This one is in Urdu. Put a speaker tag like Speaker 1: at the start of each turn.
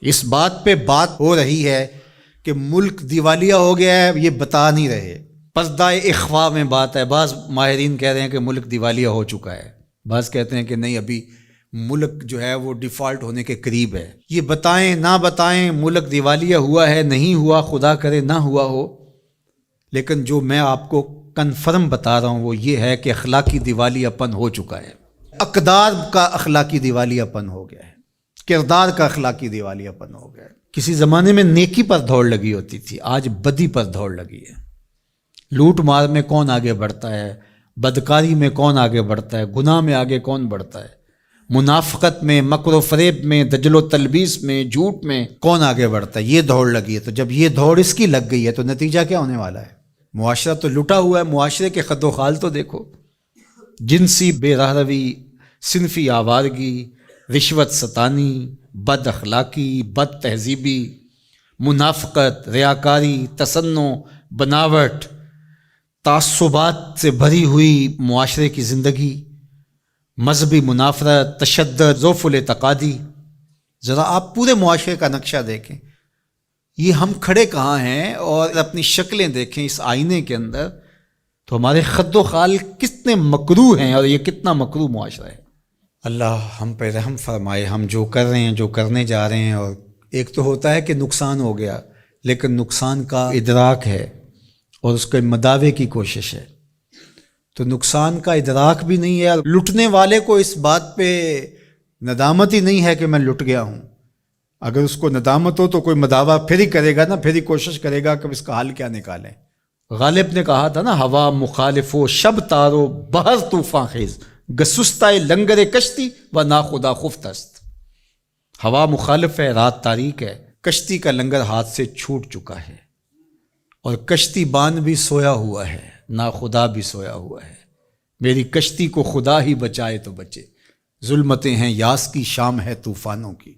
Speaker 1: اس بات پہ بات ہو رہی ہے کہ ملک دیوالیہ ہو گیا ہے، یہ بتا نہیں رہے، پردہ اخفاء میں بات ہے۔ بعض ماہرین کہہ رہے ہیں کہ ملک دیوالیہ ہو چکا ہے، بعض کہتے ہیں کہ نہیں، ابھی ملک جو ہے وہ ڈیفالٹ ہونے کے قریب ہے۔ یہ بتائیں نہ بتائیں ملک دیوالیہ ہوا ہے نہیں ہوا، خدا کرے نہ ہوا ہو، لیکن جو میں آپ کو کنفرم بتا رہا ہوں وہ یہ ہے کہ اخلاقی دیوالیہ پن ہو چکا ہے۔ اقدار کا اخلاقی دیوالیہ پن ہو گیا ہے، کردار کا اخلاقی دیوالیہ پن ہو گیا ہے۔ کسی زمانے میں نیکی پر دوڑ لگی ہوتی تھی، آج بدی پر دوڑ لگی ہے۔ لوٹ مار میں کون آگے بڑھتا ہے، بدکاری میں کون آگے بڑھتا ہے، گناہ میں آگے کون بڑھتا ہے، منافقت میں، مکر و فریب میں، دجل و تلبیس میں، جھوٹ میں کون آگے بڑھتا ہے، یہ دوڑ لگی ہے۔ تو جب یہ دوڑ اس کی لگ گئی ہے تو نتیجہ کیا ہونے والا ہے؟ معاشرہ تو لٹا ہوا ہے۔ معاشرے کے خد و خال تو دیکھو، جنسی بے رہروی، صنفی آوارگی، رشوت ستانی، بد اخلاقی، بد تہذیبی، منافقت، ریاکاری، تصنع، بناوٹ، تعصبات سے بھری ہوئی معاشرے کی زندگی، مذہبی منافرت، تشدد، ضعف الاعتقادی۔ ذرا آپ پورے معاشرے کا نقشہ دیکھیں، یہ ہم کھڑے کہاں ہیں، اور اپنی شکلیں دیکھیں اس آئینے کے اندر، تو ہمارے خد و خال کتنے مکروہ ہیں، اور یہ کتنا مکروہ معاشرہ ہے۔ اللہ ہم پہ رحم فرمائے۔ ہم جو کر رہے ہیں، جو کرنے جا رہے ہیں، اور ایک تو ہوتا ہے کہ نقصان ہو گیا، لیکن نقصان کا ادراک ہے اور اس کے مداوے کی کوشش ہے۔ تو نقصان کا ادراک بھی نہیں ہے، اور لٹنے والے کو اس بات پہ ندامت ہی نہیں ہے کہ میں لٹ گیا ہوں۔ اگر اس کو ندامت ہو تو کوئی مداوع پھر ہی کرے گا نا، پھر ہی کوشش کرے گا کہ اس کا حل کیا نکالیں۔ غالب نے کہا تھا نا، ہوا مخالف و شب تارو بہر طوفان خیز، گسستۂ لنگر کشتی و ناخدا خفت است۔ ہوا مخالف ہے، رات تاریک ہے، کشتی کا لنگر ہاتھ سے چھوٹ چکا ہے، اور کشتی بان بھی سویا ہوا ہے، ناخدا بھی سویا ہوا ہے۔ میری کشتی کو خدا ہی بچائے تو بچے، ظلمتیں ہیں یاس کی، شام ہے طوفانوں کی۔